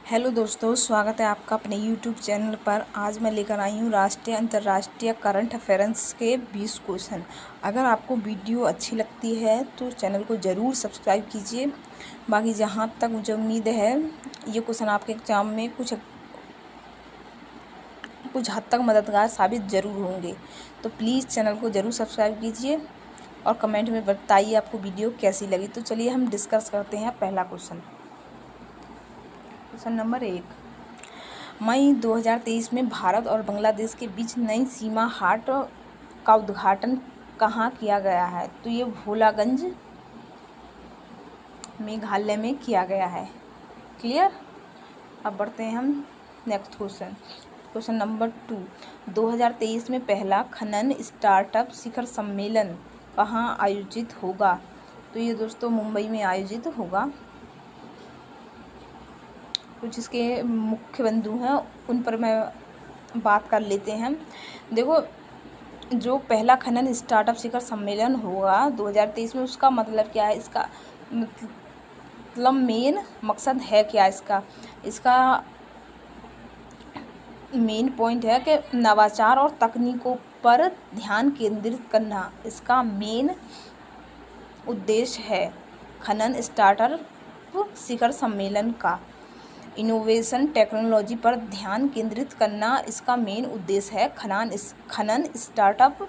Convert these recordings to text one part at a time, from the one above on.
Hello दोस्तों, स्वागत है आपका अपने यूट्यूब चैनल पर। आज मैं लेकर आई हूँ राष्ट्रीय अंतर्राष्ट्रीय करंट अफेयर्स के 20 क्वेश्चन। अगर आपको वीडियो अच्छी लगती है तो चैनल को ज़रूर सब्सक्राइब कीजिए। बाकी जहाँ तक मुझे उम्मीद है ये क्वेश्चन आपके एग्ज़ाम में कुछ हद तक मददगार साबित ज़रूर होंगे, तो प्लीज़ चैनल को ज़रूर सब्सक्राइब कीजिए और कमेंट में बताइए आपको वीडियो कैसी लगी। तो चलिए हम डिस्कस करते हैं पहला क्वेश्चन नंबर 1। मई 2023 में भारत और बांग्लादेश के बीच नई सीमा हाट का उद्घाटन कहाँ किया गया है? तो ये भोलागंज, मेघालय में किया गया है। क्लियर। अब बढ़ते हैं हम नेक्स्ट क्वेश्चन नंबर 2। 2023 में पहला खनन स्टार्टअप शिखर सम्मेलन कहाँ आयोजित होगा? तो ये दोस्तों मुंबई में आयोजित होगा। कुछ इसके मुख्य बिंदु हैं उन पर मैं बात कर लेते हैं। देखो, जो पहला खनन स्टार्टअप शिखर सम्मेलन होगा 2023 में, उसका मतलब क्या है? इसका मतलब मेन मकसद है क्या इसका मेन पॉइंट है कि नवाचार और तकनीकों पर ध्यान केंद्रित करना इसका मेन उद्देश्य है। खनन स्टार्टअप शिखर सम्मेलन का इनोवेशन टेक्नोलॉजी पर ध्यान केंद्रित करना इसका मेन उद्देश्य है खनन स्टार्टअप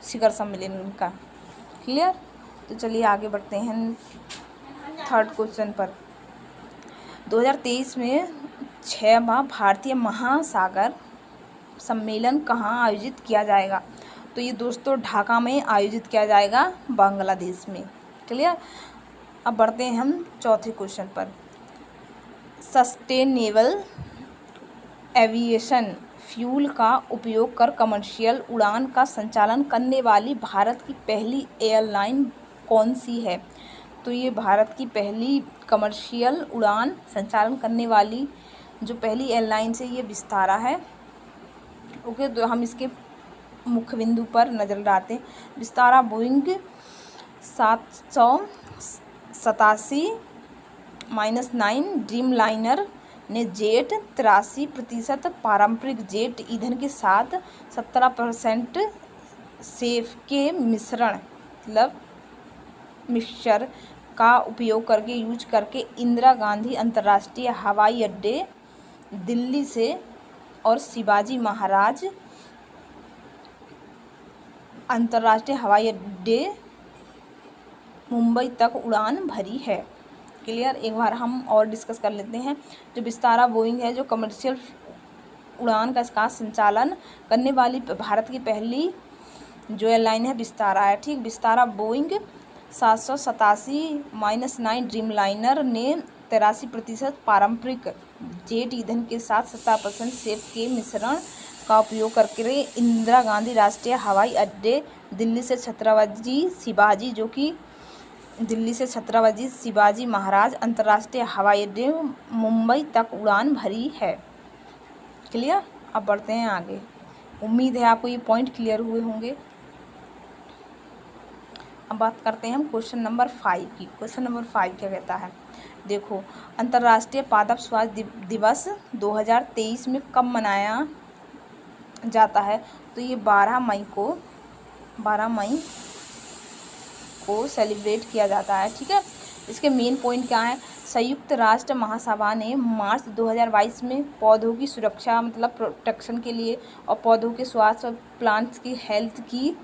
शिखर सम्मेलन का। क्लियर। तो चलिए आगे बढ़ते हैं थर्ड क्वेश्चन पर। 2023 में 6वां भारतीय महासागर सम्मेलन कहाँ आयोजित किया जाएगा? तो ये दोस्तों ढाका में आयोजित किया जाएगा, बांग्लादेश में। क्लियर। अब बढ़ते हैं हम चौथे क्वेश्चन पर। सस्टेनेबल एविएशन फ्यूल का उपयोग कर कमर्शियल उड़ान का संचालन करने वाली भारत की पहली एयरलाइन कौन सी है? तो ये भारत की पहली कमर्शियल उड़ान संचालन करने वाली जो पहली एयरलाइन है ये विस्तारा है। ओके, तो हम इसके मुख्य बिंदु पर नज़र डालते हैं। विस्तारा बोइंग 787-9 ड्रीम लाइनर ने जेट 83% पारंपरिक जेट ईंधन के साथ 17% सेफ के मिक्सचर का उपयोग करके इंदिरा गांधी अंतर्राष्ट्रीय हवाई अड्डे दिल्ली से और शिवाजी महाराज अंतर्राष्ट्रीय हवाई अड्डे मुंबई तक उड़ान भरी है। क्लियर। एक बार हम और डिस्कस कर लेते हैं। जो विस्तारा बोइंग है, जो कमर्शियल उड़ान का इसका संचालन करने वाली भारत की पहली जो एयरलाइन है विस्तारा है। ठीक। विस्तारा बोइंग 787-9 ड्रीम लाइनर ने 83% पारंपरिक जेट ईंधन के साथ 17% सेफ के मिश्रण का उपयोग करके इंदिरा गांधी राष्ट्रीय हवाई अड्डे दिल्ली से छत्रपति शिवाजी महाराज अंतर्राष्ट्रीय हवाई अड्डे मुंबई तक उड़ान भरी है। क्लियर। अब बढ़ते हैं आगे। उम्मीद है आपको ये पॉइंट क्लियर हुए होंगे। अब बात करते हैं हम क्वेश्चन नंबर 5 की। क्वेश्चन नंबर 5 क्या कहता है? देखो, अंतर्राष्ट्रीय पादप स्वास्थ्य दिवस 2023 में कब मनाया जाता है? तो ये 12 मई को सेलिब्रेट किया जाता है। ठीक है। इसके मेन पॉइंट क्या है? संयुक्त राष्ट्र महासभा ने मार्च 2022 में पौधों की सुरक्षा मतलब प्रोटेक्शन के लिए और पौधों के स्वास्थ्य और प्लांट्स की हेल्थ की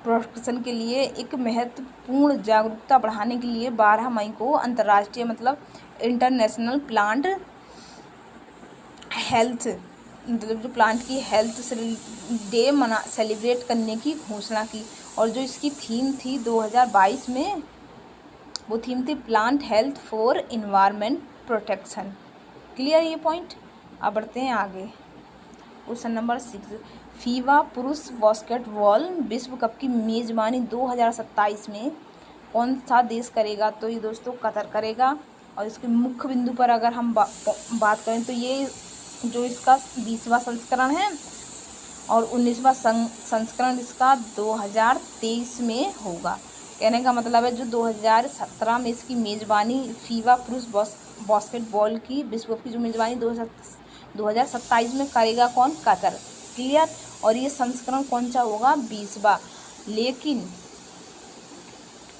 प्रोटेक्शन के लिए एक महत्वपूर्ण जागरूकता बढ़ाने के लिए 12 मई को अंतर्राष्ट्रीय मतलब इंटरनेशनल प्लांट हेल्थ मतलब जो प्लांट की हेल्थ डे सेलिब्रेट करने की घोषणा की। और जो इसकी थीम थी 2022 में, वो थीम थी plant health for environment protection. Clear ये पॉइंट। अब बढ़ते हैं आगे। Question number 6। फीवा पुरुष बास्केटबॉल विश्व कप की मेज़बानी 2027 में कौन सा देश करेगा? तो ये दोस्तों कतर करेगा। और इसके मुख्य बिंदु पर अगर हम बात करें तो ये जो इसका 20वां संस्करण है और 19वां संस्करण इसका 2023 में होगा। कहने का मतलब है जो 2017 में इसकी मेज़बानी फीफा पुरुष बास्केटबॉल की विश्व कप की जो मेज़बानी 2027 में करेगा कौन? कतर। क्लियर। और ये संस्करण कौन सा होगा? 20वां। लेकिन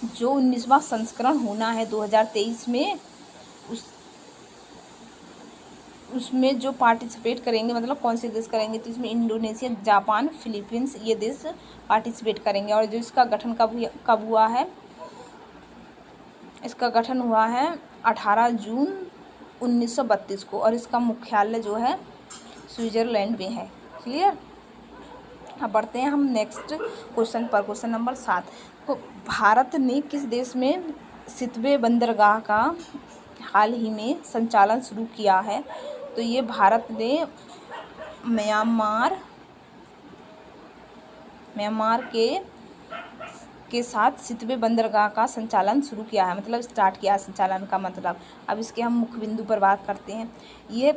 जो 19वां संस्करण होना है 2023 में, उसमें जो पार्टिसिपेट करेंगे, मतलब कौन से देश करेंगे, तो इसमें इंडोनेशिया, जापान, फिलीपींस ये देश पार्टिसिपेट करेंगे। और जो इसका गठन कब हुआ है? इसका गठन हुआ है 18 जून 1932 को, और इसका मुख्यालय जो है स्विट्ज़रलैंड में है। क्लियर। अब बढ़ते हैं हम नेक्स्ट क्वेश्चन पर, क्वेश्चन नंबर 7। तो भारत ने किस देश में सितवे बंदरगाह का हाल ही में संचालन शुरू किया है? तो ये भारत ने म्यांमार के साथ सितवे बंदरगाह का संचालन शुरू किया है, मतलब स्टार्ट किया है संचालन का मतलब। अब इसके हम मुख्य बिंदु पर बात करते हैं। ये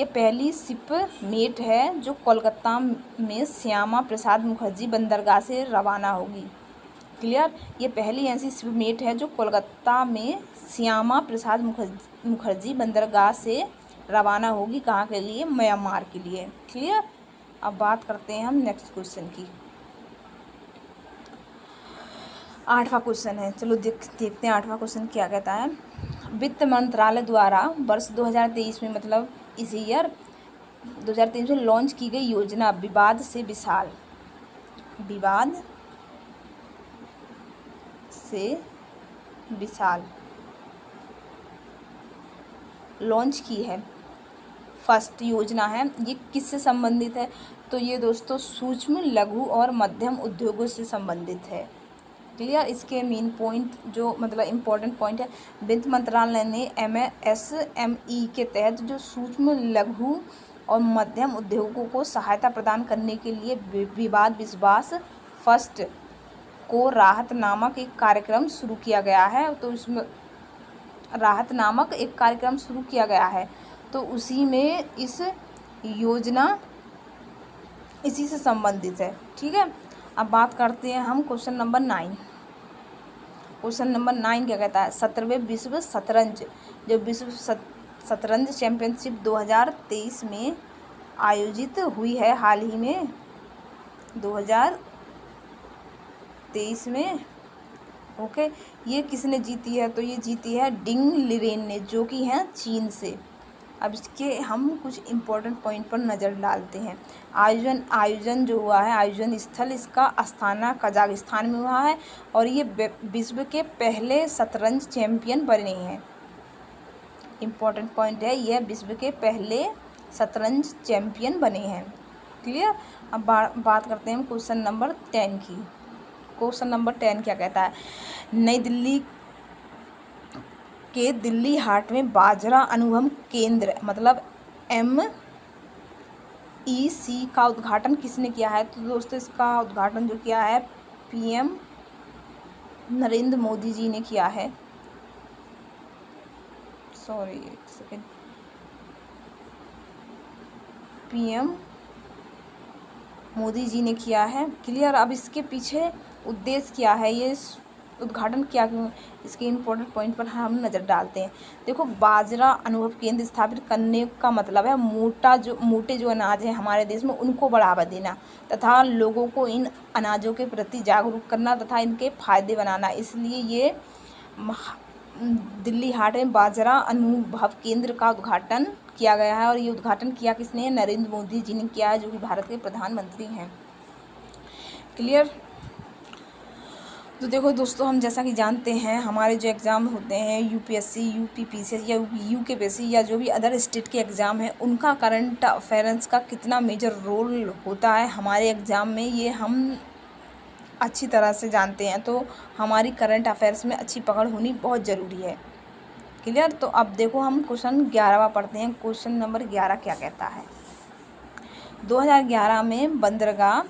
पहली शिप मेट है जो कोलकाता में श्यामा प्रसाद मुखर्जी बंदरगाह से रवाना होगी। क्लियर। ये पहली ऐसी शिप मेट है जो कोलकाता में श्यामा प्रसाद मुखर्जी बंदरगाह से रवाना होगी। कहाँ के लिए? म्यांमार के लिए। क्लियर। अब बात करते हैं हम नेक्स्ट क्वेश्चन की। 8वां क्वेश्चन है, चलो देखते हैं 8वां क्वेश्चन क्या कहता है। वित्त मंत्रालय द्वारा वर्ष 2023 में, मतलब इस ईयर 2023 में लॉन्च की गई योजना विवाद से विशाल लॉन्च की है। फर्स्ट योजना है, ये किससे संबंधित है? तो ये दोस्तों सूक्ष्म, लघु और मध्यम उद्योगों से संबंधित है। क्लियर। इसके मेन पॉइंट जो मतलब इम्पोर्टेंट पॉइंट है, वित्त मंत्रालय ने MSME के तहत जो सूक्ष्म, लघु और मध्यम उद्योगों को सहायता प्रदान करने के लिए विवाद विश्वास फर्स्ट को राहत नामक एक कार्यक्रम शुरू किया गया है। तो इसमें राहत नामक एक कार्यक्रम शुरू किया गया है, तो उसी में इस योजना इसी से संबंधित है। ठीक है। अब बात करते हैं हम क्वेश्चन नंबर 9। क्वेश्चन नंबर 9 क्या कहता है? 17वें विश्व शतरंज चैंपियनशिप 2023 में आयोजित हुई है हाल ही में 2023 में। ओके। ये किसने जीती है? तो ये जीती है डिंग लिरेन ने, जो कि हैं चीन से। अब इसके हम कुछ इम्पोर्टेंट पॉइंट पर नज़र डालते हैं। आयोजन जो हुआ है, आयोजन स्थल इसका अस्ताना कजाकिस्तान में हुआ है, और ये विश्व के पहले शतरंज चैंपियन बने हैं। इम्पोर्टेंट पॉइंट है, यह विश्व के पहले शतरंज चैंपियन बने हैं। क्लियर। अब बात करते हैं हम क्वेश्चन नंबर 10 की। क्वेश्चन नंबर 10 क्या कहता है? नई दिल्ली के दिल्ली हाट में बाजरा अनुभव केंद्र, मतलब MEC का उद्घाटन किसने किया है? तो दोस्तों इसका उद्घाटन जो किया है PM नरेंद्र मोदी जी ने किया है। सॉरी, एक सेकेंड। PM मोदी जी ने किया है। क्लियर। अब इसके पीछे उद्देश्य क्या है, ये उद्घाटन क्या क्यों, इसके इम्पोर्टेंट पॉइंट पर हम नज़र डालते हैं। देखो, बाजरा अनुभव केंद्र स्थापित करने का मतलब है मोटे जो अनाज हैं हमारे देश में उनको बढ़ावा देना तथा लोगों को इन अनाजों के प्रति जागरूक करना तथा इनके फायदे बनाना। इसलिए ये दिल्ली हाट में बाजरा अनुभव केंद्र का उद्घाटन किया गया है, और ये उद्घाटन किया किसने? नरेंद्र मोदी जी ने किया है, जो कि भारत के प्रधानमंत्री हैं। क्लियर। तो देखो दोस्तों, हम जैसा कि जानते हैं हमारे जो एग्ज़ाम होते हैं UPSC, UPPCS या UKPSC या जो भी अदर स्टेट के एग्ज़ाम हैं, उनका करंट अफेयर्स का कितना मेजर रोल होता है हमारे एग्ज़ाम में, ये हम अच्छी तरह से जानते हैं। तो हमारी करंट अफेयर्स में अच्छी पकड़ होनी बहुत ज़रूरी है। क्लियर। तो अब देखो हम क्वेश्चन 11वां पढ़ते हैं। क्वेश्चन नंबर 11 क्या कहता है? 2011 में बंदरगाह,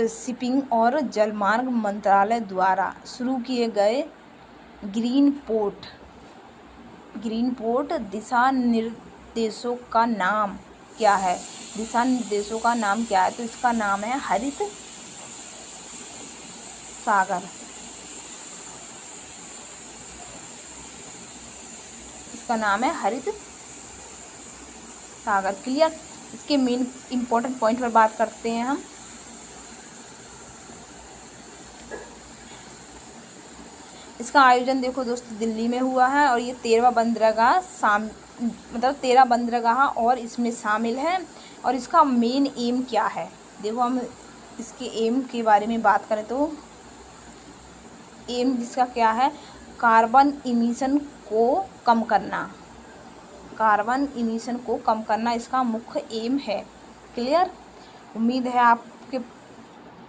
शिपिंग और जलमार्ग मंत्रालय द्वारा शुरू किए गए ग्रीन पोर्ट दिशा निर्देशों का नाम क्या है? दिशा निर्देशों का नाम क्या है? तो इसका नाम है हरित सागर। इसका नाम है हरित सागर। क्लियर। इसके मेन इम्पोर्टेंट पॉइंट पर बात करते हैं हम। इसका आयोजन देखो दोस्तों दिल्ली में हुआ है और ये 13वां बंदरगाह मतलब 13 बंदरगाह और इसमें शामिल है। और इसका मेन एम क्या है, देखो हम इसके एम के बारे में बात करें तो एम इसका क्या है, कार्बन इमिशन को कम करना। कार्बन इमिशन को कम करना इसका मुख्य एम है। क्लियर। उम्मीद है आपके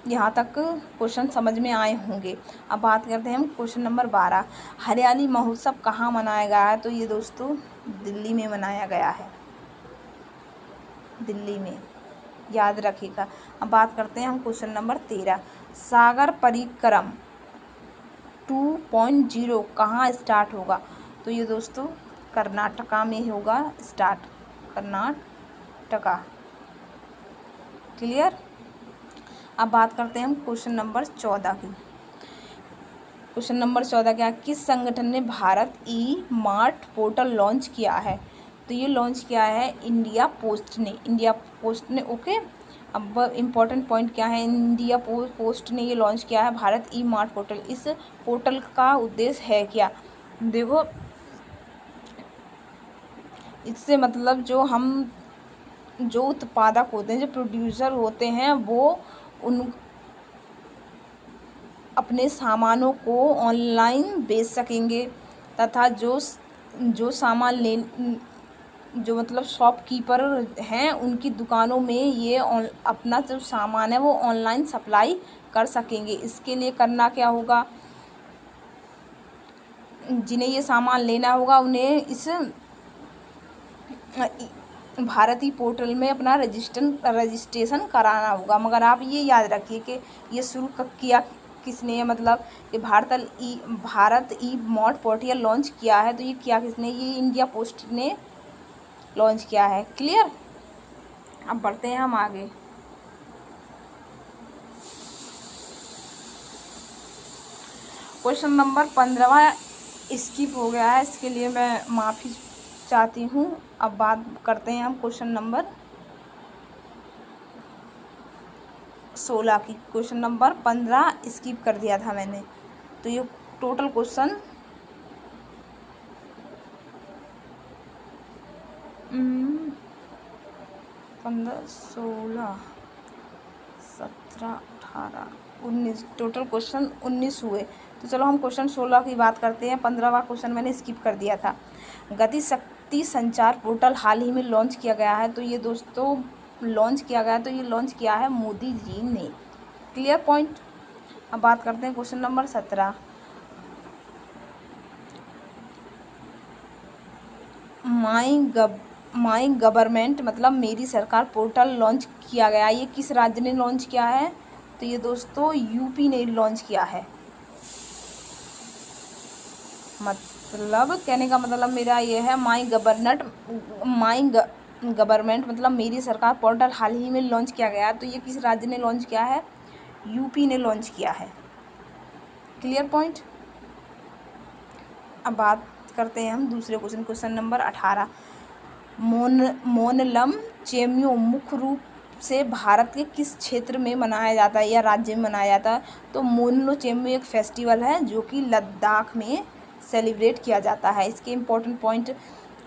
यहाँ तक क्वेश्चन समझ में आए होंगे। अब बात करते हैं हम क्वेश्चन नंबर 12। हरियाली महोत्सव कहाँ मनाया गया है, तो ये दोस्तों दिल्ली में मनाया गया है, दिल्ली में, याद रखिएगा। अब बात करते हैं हम क्वेश्चन नंबर 13। सागर परिक्रम 2.0 कहाँ स्टार्ट होगा, तो ये दोस्तों कर्नाटका में होगा स्टार्ट, कर्नाटका। क्लियर। अब बात करते हैं हम क्वेश्चन नंबर 14 की। क्वेश्चन नंबर 14 क्या, किस संगठन ने Bharat e mart portal launch किया है, तो ये लॉन्च किया है इंडिया पोस्ट ने, इंडिया पोस्ट ने। ओके। अब इम्पोर्टेंट पॉइंट क्या है, इंडिया पोस्ट ने ये लॉन्च किया है भारत ई मार्ट पोर्टल। इस पोर्टल का उद्देश्य है क्या, देखो इससे मतलब जो उत्पादक होते हैं, जो प्रोड्यूसर होते हैं, वो उन अपने सामानों को ऑनलाइन बेच सकेंगे तथा जो सामान जो मतलब शॉपकीपर हैं उनकी दुकानों में ये अपना जो सामान है वो ऑनलाइन सप्लाई कर सकेंगे। इसके लिए करना क्या होगा, जिन्हें ये सामान लेना होगा उन्हें इस भारतीय पोर्टल में अपना रजिस्ट्रेशन कराना होगा। मगर आप ये याद रखिए कि ये शुरू किया किसने है, मतलब कि Bharat e mart portal launch किया है, तो ये किया किसने, ये इंडिया पोस्ट ने लॉन्च किया है। क्लियर। अब बढ़ते हैं हम आगे। क्वेश्चन नंबर 15 स्किप हो गया है, इसके लिए मैं माफ़ी चाहती हूँ। अब बात करते हैं हम क्वेश्चन नंबर 16 की। क्वेश्चन नंबर 15 स्किप कर दिया था मैंने, तो ये टोटल क्वेश्चन 15, 16, 17, 18, 19 टोटल क्वेश्चन 19 हुए। तो चलो हम क्वेश्चन 16 की बात करते हैं। 15वां क्वेश्चन मैंने स्किप कर दिया था। गति शक्ति संचार पोर्टल हाल ही में लॉन्च किया गया है, तो ये दोस्तों लॉन्च किया है मोदी जी ने। Clear point. अब बात करते हैं क्वेश्चन नंबर 17। माई गवर्नमेंट मतलब मेरी सरकार पोर्टल लॉन्च किया गया, ये किस राज्य ने लॉन्च किया है, तो ये दोस्तों यूपी ने लॉन्च किया है। मतलब कहने का मतलब मेरा ये है माई गवर्नमेंट मतलब मेरी सरकार पोर्टल हाल ही में लॉन्च किया गया, तो ये किस राज्य ने लॉन्च किया है, यूपी ने लॉन्च किया है। Clear point. अब बात करते हैं हम दूसरे क्वेश्चन नंबर 18। मोनलम चेम्यो मुख्य रूप से भारत के किस क्षेत्र में मनाया जाता है या राज्य में मनाया जाता है, तो मोनलो चेम्यो एक फेस्टिवल है जो कि लद्दाख में सेलिब्रेट किया जाता है। इसके इम्पोर्टेंट पॉइंट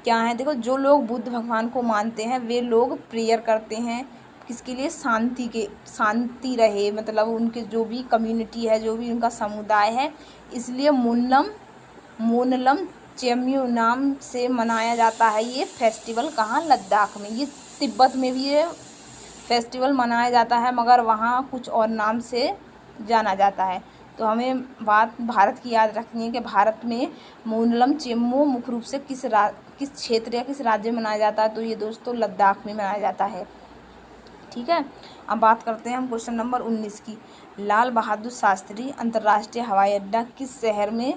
क्या है, देखो जो लोग बुद्ध भगवान को मानते हैं वे लोग प्रेयर करते हैं किसके लिए, शांति रहे, मतलब उनके जो भी कम्युनिटी है, जो भी उनका समुदाय है, इसलिए मोनलम चेम्यो नाम से मनाया जाता है ये फेस्टिवल। कहाँ, लद्दाख में। ये तिब्बत में भी ये फेस्टिवल मनाया जाता है मगर वहाँ कुछ और नाम से जाना जाता है। तो हमें बात भारत की याद रखनी है कि भारत में मोनलम चेम्यो मुख्य रूप से किस क्षेत्र या किस राज्य में मनाया जाता है, तो ये दोस्तों लद्दाख में मनाया जाता है। ठीक है। अब बात करते हैं हम क्वेश्चन नंबर 19 की। लाल बहादुर शास्त्री अंतर्राष्ट्रीय हवाई अड्डा किस शहर में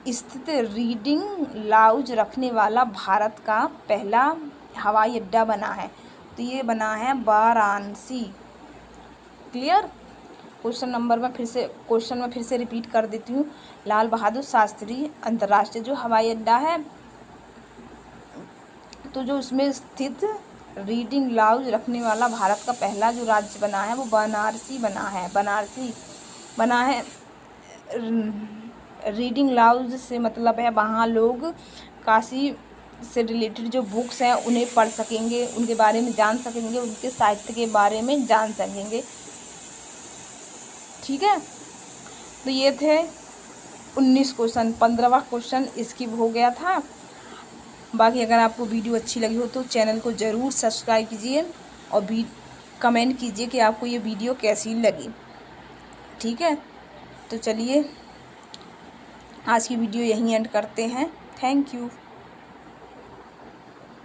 स्थित रीडिंग लाउंज रखने वाला भारत का पहला हवाई अड्डा बना है, तो ये बना है वाराणसी। क्लियर। क्वेश्चन में फिर से रिपीट कर देती हूँ। लाल बहादुर शास्त्री अंतर्राष्ट्रीय जो हवाई अड्डा है तो जो उसमें स्थित रीडिंग लाउंज रखने वाला भारत का पहला जो राज्य बना है वो बनारसी बना है। रीडिंग लाउंज से मतलब है वहाँ लोग काशी से रिलेटेड जो बुक्स हैं उन्हें पढ़ सकेंगे, उनके बारे में जान सकेंगे, उनके साहित्य के बारे में जान सकेंगे। ठीक है, तो ये थे 19 क्वेश्चन। 15वां क्वेश्चन स्किप हो गया था। बाकी अगर आपको वीडियो अच्छी लगी हो तो चैनल को ज़रूर सब्सक्राइब कीजिए और भी कमेंट कीजिए कि आपको ये वीडियो कैसी लगी। ठीक है, तो चलिए आज की वीडियो यहीं एंड करते हैं। Thank you.